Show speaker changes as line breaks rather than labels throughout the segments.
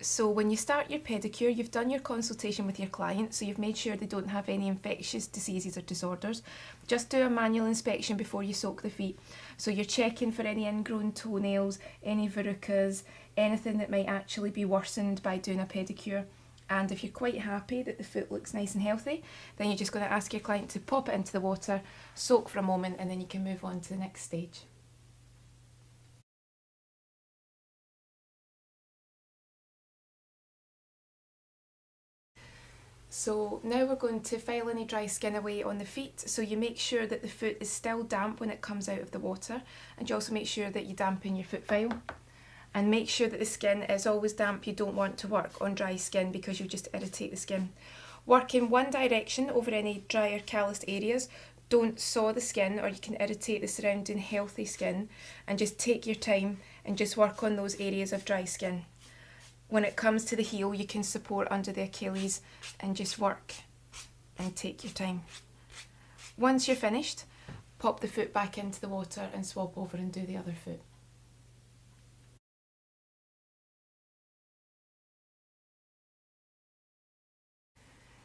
So when you start your pedicure, you've done your consultation with your client, so you've made sure they don't have any infectious diseases or disorders. Just do a manual inspection before you soak the feet. So you're checking for any ingrown toenails, any verrucas, anything that might actually be worsened by doing a pedicure. And if you're quite happy that the foot looks nice and healthy, then you're just going to ask your client to pop it into the water, soak for a moment, and then you can move on to the next stage. So now we're going to file any dry skin away on the feet. So you make sure that the foot is still damp when it comes out of the water, and you also make sure that you dampen your foot file. And make sure that the skin is always damp. You don't want to work on dry skin because you'll just irritate the skin. Work in one direction over any dry or calloused areas. Don't saw the skin or you can irritate the surrounding healthy skin, and just take your time and just work on those areas of dry skin. When it comes to the heel, you can support under the Achilles and just work and take your time. Once you're finished, pop the foot back into the water and swap over and do the other foot.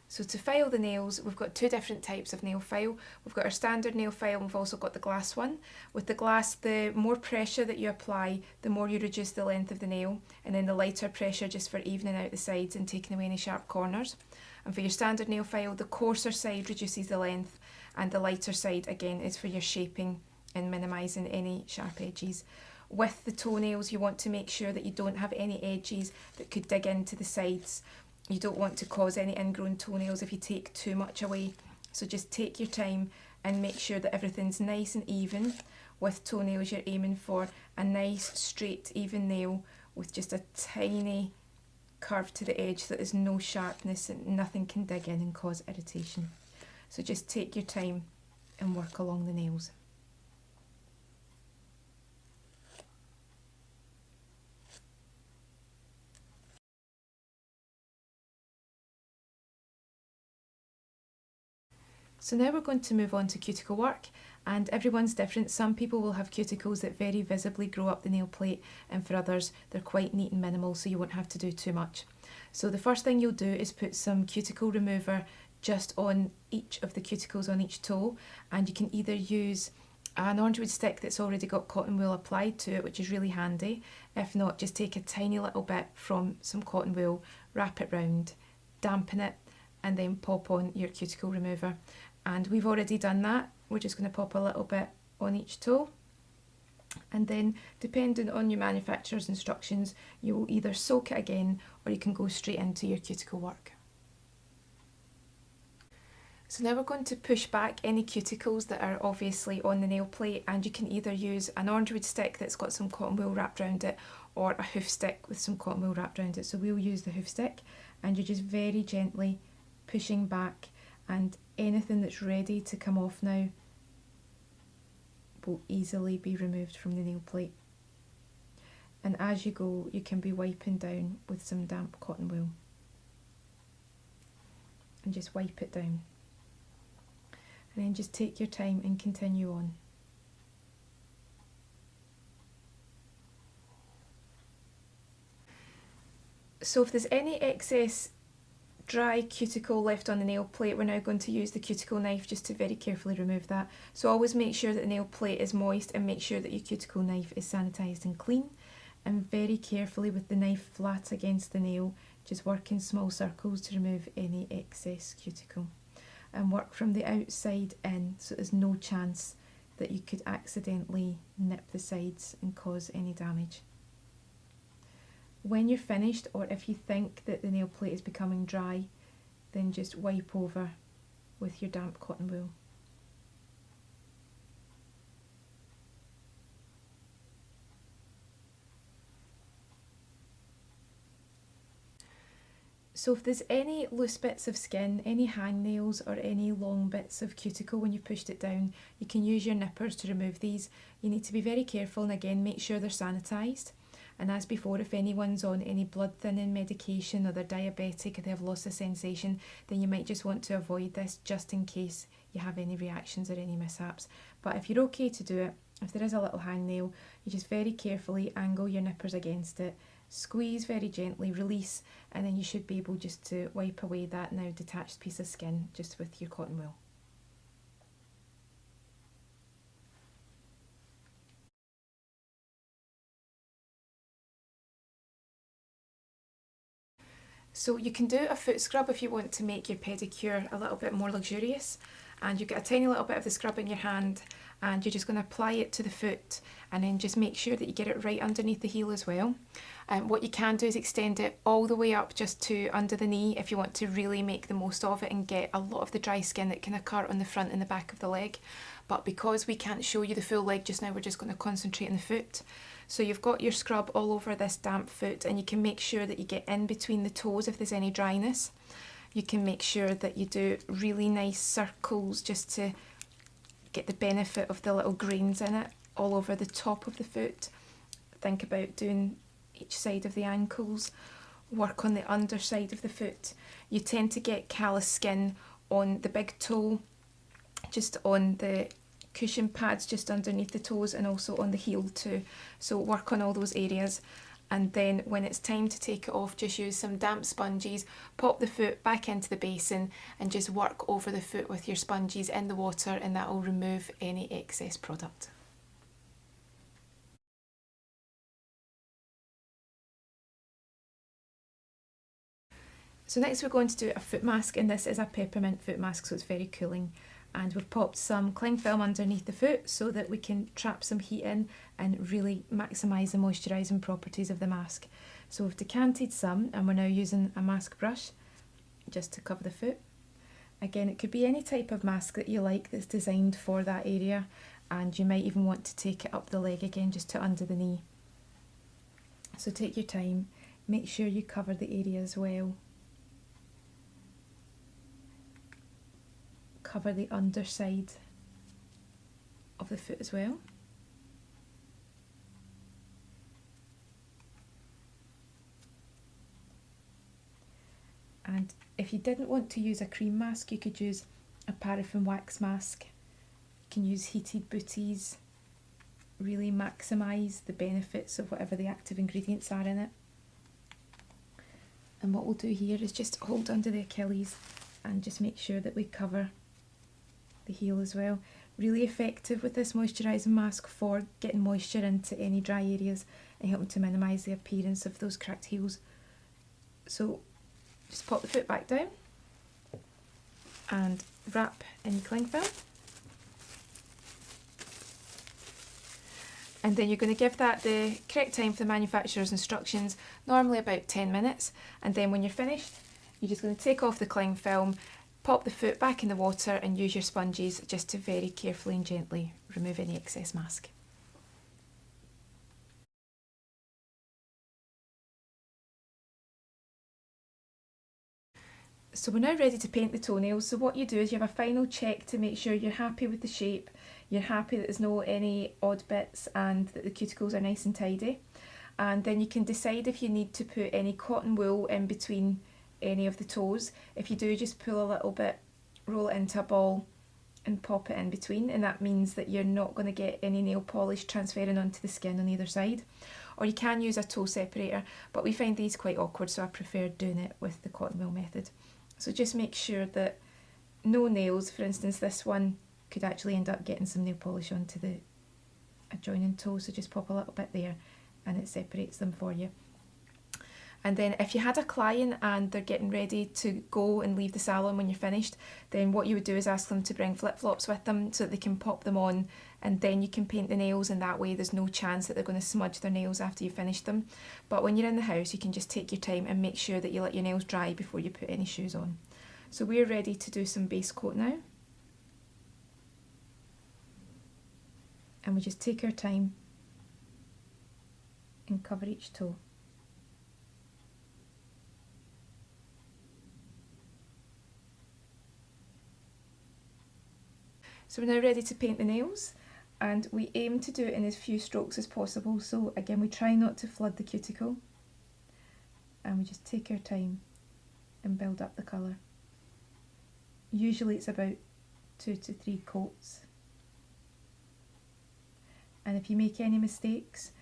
So to file the nails, we've got two different types of nail file. We've got our standard nail file and we've also got the glass one. With the glass, the more pressure that you apply, the more you reduce the length of the nail, and then the lighter pressure just for evening out the sides and taking away any sharp corners. And for your standard nail file, the coarser side reduces the length, and the lighter side again is for your shaping and minimising any sharp edges. With the toenails, you want to make sure that you don't have any edges that could dig into the sides. You don't want to cause any ingrown toenails if you take too much away. So just take your time and make sure that everything's nice and even. With toenails, you're aiming for a nice, straight, even nail with just a tiny curve to the edge so that there's no sharpness and nothing can dig in and cause irritation. So just take your time and work along the nails. So now we're going to move on to cuticle work, and everyone's different. Some people will have cuticles that very visibly grow up the nail plate, and for others they're quite neat and minimal, so you won't have to do too much. So the first thing you'll do is put some cuticle remover just on each of the cuticles on each toe, and you can either use an orangewood stick that's already got cotton wool applied to it, which is really handy. If not, just take a tiny little bit from some cotton wool, wrap it round, dampen it, and then pop on your cuticle remover. And we've already done that. We're just going to pop a little bit on each toe, and then depending on your manufacturer's instructions, you will either soak it again or you can go straight into your cuticle work. So now we're going to push back any cuticles that are obviously on the nail plate, and you can either use an orangewood stick that's got some cotton wool wrapped around it, or a hoof stick with some cotton wool wrapped around it. So we'll use the hoof stick, and you're just very gently pushing back, and anything that's ready to come off now will easily be removed from the nail plate. And as you go, you can be wiping down with some damp cotton wool and just wipe it down, and then just take your time and continue on. So if there's any excess dry cuticle left on the nail plate, we're now going to use the cuticle knife just to very carefully remove that. So always make sure that the nail plate is moist, and make sure that your cuticle knife is sanitised and clean. And very carefully with the knife flat against the nail, just work in small circles to remove any excess cuticle. And work from the outside in, so there's no chance that you could accidentally nip the sides and cause any damage. When you're finished, or if you think that the nail plate is becoming dry, then just wipe over with your damp cotton wool. So if there's any loose bits of skin, any hangnails or any long bits of cuticle when you pushed it down, you can use your nippers to remove these. You need to be very careful, and again make sure they're sanitised. And as before, if anyone's on any blood thinning medication or they're diabetic or they have loss of sensation, then you might just want to avoid this just in case you have any reactions or any mishaps. But if you're okay to do it, if there is a little hangnail, you just very carefully angle your nippers against it Squeeze very gently, release, and then you should be able just to wipe away that now detached piece of skin just with your cotton wool. So you can do a foot scrub if you want to make your pedicure a little bit more luxurious, and you get a tiny little bit of the scrub in your hand and you're just going to apply it to the foot and then just make sure that you get it right underneath the heel as well. What you can do is extend it all the way up just to under the knee if you want to really make the most of it and get a lot of the dry skin that can occur on the front and the back of the leg. But because we can't show you the full leg just now, we're just going to concentrate on the foot. So you've got your scrub all over this damp foot, and you can make sure that you get in between the toes if there's any dryness. You can make sure that you do really nice circles just to get the benefit of the little grains in it all over the top of the foot. Think about doing each side of the ankles. Work on the underside of the foot. You tend to get callous skin on the big toe, just on the cushion pads just underneath the toes, and also on the heel too. So work on all those areas. And then when it's time to take it off, just use some damp sponges, pop the foot back into the basin and just work over the foot with your sponges in the water, and that will remove any excess product. So next we're going to do a foot mask, and this is a peppermint foot mask, so it's very cooling. And we've popped some cling film underneath the foot so that we can trap some heat in and really maximise the moisturising properties of the mask. So we've decanted some, and we're now using a mask brush just to cover the foot. Again, it could be any type of mask that you like that's designed for that area, and you might even want to take it up the leg again just to under the knee. So take your time, make sure you cover the areas well. Cover the underside of the foot as well. And if you didn't want to use a cream mask, you could use a paraffin wax mask. You can use heated booties, really maximise the benefits of whatever the active ingredients are in it. And what we'll do here is just hold under the Achilles and just make sure that we cover the heel as well. Really effective with this moisturising mask for getting moisture into any dry areas and helping to minimise the appearance of those cracked heels. So just pop the foot back down and wrap in cling film. And then you're going to give that the correct time for the manufacturer's instructions, normally about 10 minutes. And then when you're finished, you're just going to take off the cling film, pop the foot back in the water and use your sponges just to very carefully and gently remove any excess mask. So we're now ready to paint the toenails. So what you do is you have a final check to make sure you're happy with the shape, you're happy that there's no any odd bits, and that the cuticles are nice and tidy. And then you can decide if you need to put any cotton wool in between any of the toes. If you do, just pull a little bit, roll it into a ball and pop it in between, and that means that you're not going to get any nail polish transferring onto the skin on either side. Or you can use a toe separator, but we find these quite awkward, so I prefer doing it with the cotton wool method. So just make sure that no nails, for instance this one could actually end up getting some nail polish onto the adjoining toe, so just pop a little bit there and it separates them for you. And then if you had a client and they're getting ready to go and leave the salon when you're finished, then what you would do is ask them to bring flip-flops with them so that they can pop them on, and then you can paint the nails, and that way there's no chance that they're going to smudge their nails after you finish them. But when you're in the house, you can just take your time and make sure that you let your nails dry before you put any shoes on. So we're ready to do some base coat now. And we just take our time and cover each toe. So we're now ready to paint the nails, and we aim to do it in as few strokes as possible. So again, we try not to flood the cuticle, and we just take our time and build up the colour. Usually it's about 2 to 3 coats. And if you make any mistakes,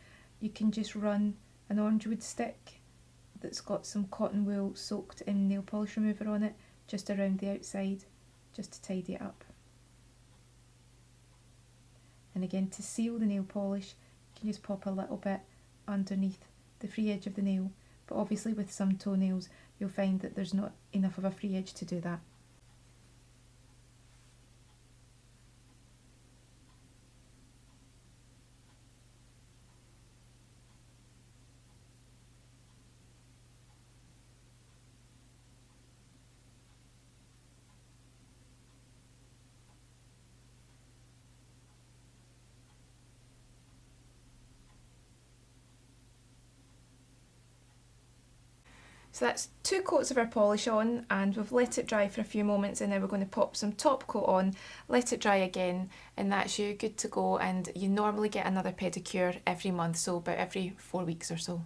you can just run an orange wood stick that's got some cotton wool soaked in nail polish remover on it, just around the outside, just to tidy it up. And again, to seal the nail polish, you can just pop a little bit underneath the free edge of the nail, but obviously with some toenails you'll find that there's not enough of a free edge to do that. So that's 2 coats of our polish on, and we've let it dry for a few moments, and then we're going to pop some top coat on, let it dry again, and that's you good to go. And you normally get another pedicure every month, so about every 4 weeks or so.